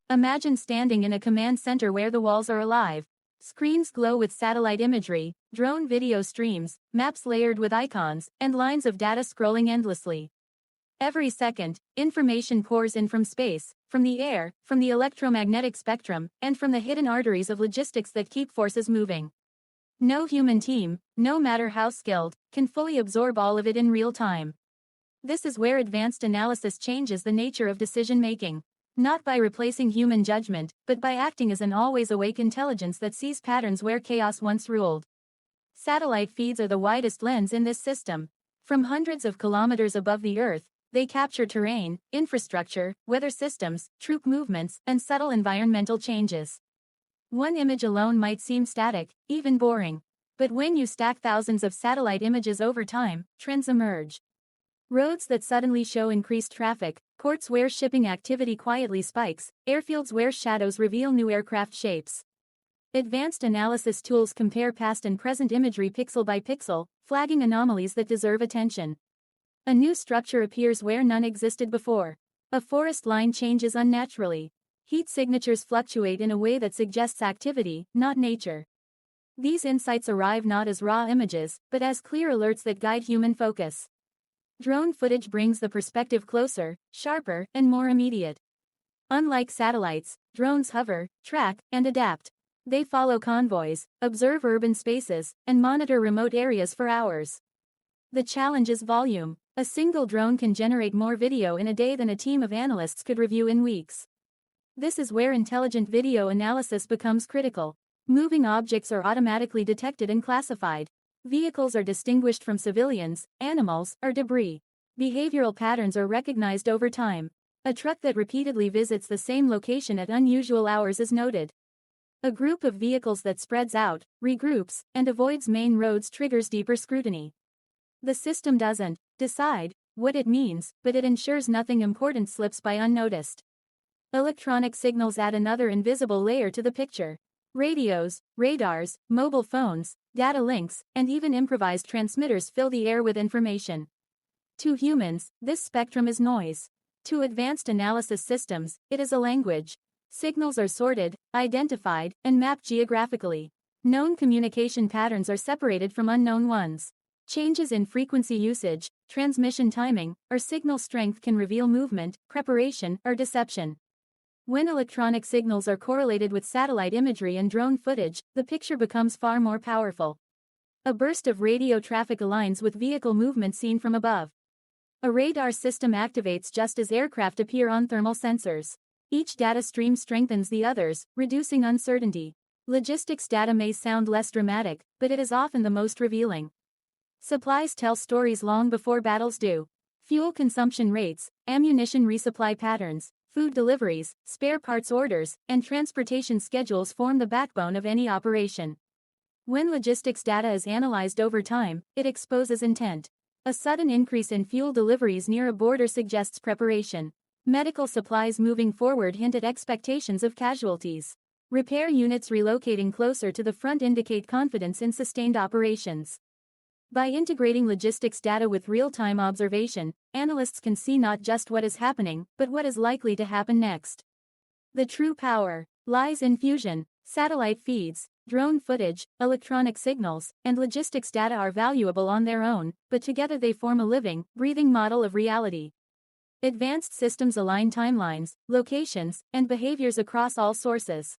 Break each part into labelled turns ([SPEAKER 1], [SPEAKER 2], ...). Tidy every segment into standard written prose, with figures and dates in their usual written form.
[SPEAKER 1] Imagine standing in a command center where the walls are alive. Screens glow with satellite imagery, drone video streams, maps layered with icons, and lines of data scrolling endlessly. Every second, information pours in from space, from the air, from the electromagnetic spectrum, and from the hidden arteries of logistics that keep forces moving. No human team, no matter how skilled, can fully absorb all of it in real time. This is where advanced analysis changes the nature of decision-making. Not by replacing human judgment, but by acting as an always-awake intelligence that sees patterns where chaos once ruled. Satellite feeds are the widest lens in this system. From hundreds of kilometers above the Earth, they capture terrain, infrastructure, weather systems, troop movements, and subtle environmental changes. One image alone might seem static, even boring. But when you stack thousands of satellite images over time, trends emerge. Roads that suddenly show increased traffic, ports where shipping activity quietly spikes, airfields where shadows reveal new aircraft shapes. Advanced analysis tools compare past and present imagery pixel by pixel, flagging anomalies that deserve attention. A new structure appears where none existed before. A forest line changes unnaturally. Heat signatures fluctuate in a way that suggests activity, not nature. These insights arrive not as raw images, but as clear alerts that guide human focus. Drone footage brings the perspective closer, sharper, and more immediate. Unlike satellites, drones hover, track, and adapt. They follow convoys, observe urban spaces, and monitor remote areas for hours. The challenge is volume. A single drone can generate more video in a day than a team of analysts could review in weeks. This is where intelligent video analysis becomes critical. Moving objects are automatically detected and classified. Vehicles are distinguished from civilians, animals, or debris. Behavioral patterns are recognized over time. A truck that repeatedly visits the same location at unusual hours is noted. A group of vehicles that spreads out, regroups, and avoids main roads triggers deeper scrutiny. The system doesn't decide what it means, but it ensures nothing important slips by unnoticed. Electronic signals add another invisible layer to the picture. Radios, radars, mobile phones, data links, and even improvised transmitters fill the air with information. To humans, this spectrum is noise. To advanced analysis systems, it is a language. Signals are sorted, identified, and mapped geographically. Known communication patterns are separated from unknown ones. Changes in frequency usage, transmission timing, or signal strength can reveal movement, preparation, or deception. When electronic signals are correlated with satellite imagery and drone footage, the picture becomes far more powerful. A burst of radio traffic aligns with vehicle movement seen from above. A radar system activates just as aircraft appear on thermal sensors. Each data stream strengthens the others, reducing uncertainty. Logistics data may sound less dramatic, but it is often the most revealing. Supplies tell stories long before battles do. Fuel consumption rates, ammunition resupply patterns, food deliveries, spare parts orders, and transportation schedules form the backbone of any operation. When logistics data is analyzed over time, it exposes intent. A sudden increase in fuel deliveries near a border suggests preparation. Medical supplies moving forward hint at expectations of casualties. Repair units relocating closer to the front indicate confidence in sustained operations. By integrating logistics data with real-time observation, analysts can see not just what is happening, but what is likely to happen next. The true power lies in fusion. Satellite feeds, drone footage, electronic signals, and logistics data are valuable on their own, but together they form a living, breathing model of reality. Advanced systems align timelines, locations, and behaviors across all sources.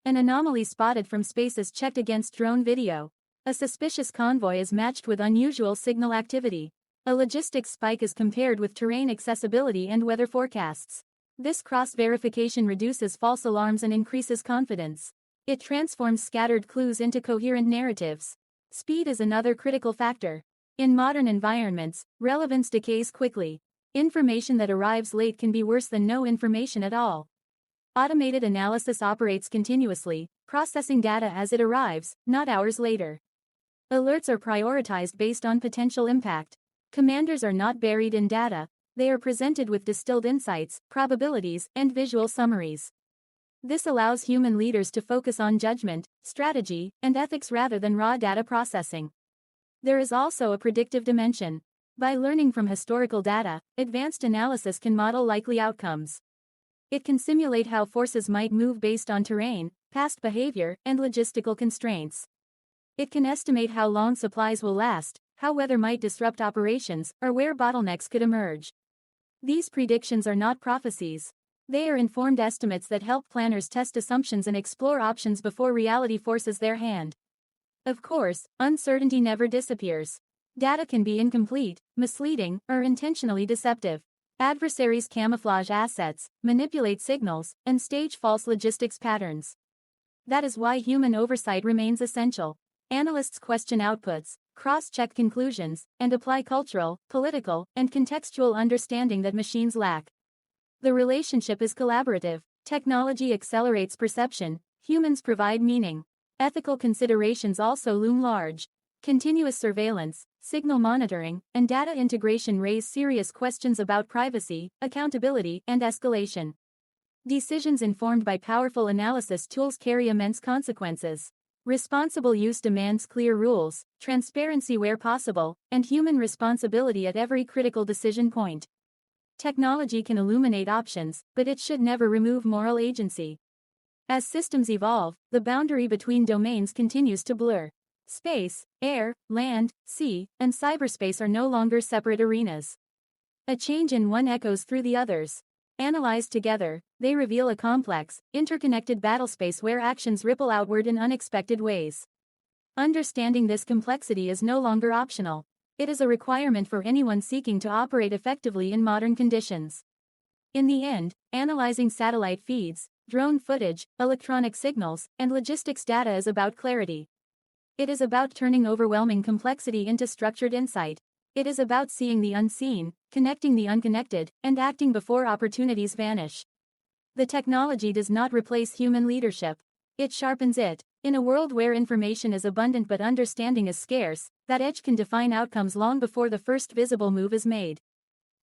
[SPEAKER 1] An anomaly spotted from space is checked against drone video. A suspicious convoy is matched with unusual signal activity. A logistics spike is compared with terrain accessibility and weather forecasts. This cross-verification reduces false alarms and increases confidence. It transforms scattered clues into coherent narratives. Speed is another critical factor. In modern environments, relevance decays quickly. Information that arrives late can be worse than no information at all. Automated analysis operates continuously, processing data as it arrives, not hours later. Alerts are prioritized based on potential impact. Commanders are not buried in data, they are presented with distilled insights, probabilities, and visual summaries. This allows human leaders to focus on judgment, strategy, and ethics rather than raw data processing. There is also a predictive dimension. By learning from historical data, advanced analysis can model likely outcomes. It can simulate how forces might move based on terrain, past behavior, and logistical constraints. It can estimate how long supplies will last, how weather might disrupt operations, or where bottlenecks could emerge. These predictions are not prophecies. They are informed estimates that help planners test assumptions and explore options before reality forces their hand. Of course, uncertainty never disappears. Data can be incomplete, misleading, or intentionally deceptive. Adversaries camouflage assets, manipulate signals, and stage false logistics patterns. That is why human oversight remains essential. Analysts question outputs, cross-check conclusions, and apply cultural, political, and contextual understanding that machines lack. The relationship is collaborative. Technology accelerates perception, humans provide meaning. Ethical considerations also loom large. Continuous surveillance, signal monitoring, and data integration raise serious questions about privacy, accountability, and escalation. Decisions informed by powerful analysis tools carry immense consequences. Responsible use demands clear rules, transparency where possible, and human responsibility at every critical decision point. Technology can illuminate options, but it should never remove moral agency. As systems evolve, the boundary between domains continues to blur. Space, air, land, sea, and cyberspace are no longer separate arenas. A change in one echoes through the others. Analyzed together, they reveal a complex, interconnected battlespace where actions ripple outward in unexpected ways. Understanding this complexity is no longer optional. It is a requirement for anyone seeking to operate effectively in modern conditions. In the end, analyzing satellite feeds, drone footage, electronic signals, and logistics data is about clarity. It is about turning overwhelming complexity into structured insight. It is about seeing the unseen, connecting the unconnected, and acting before opportunities vanish. The technology does not replace human leadership. It sharpens it. In a world where information is abundant but understanding is scarce, that edge can define outcomes long before the first visible move is made.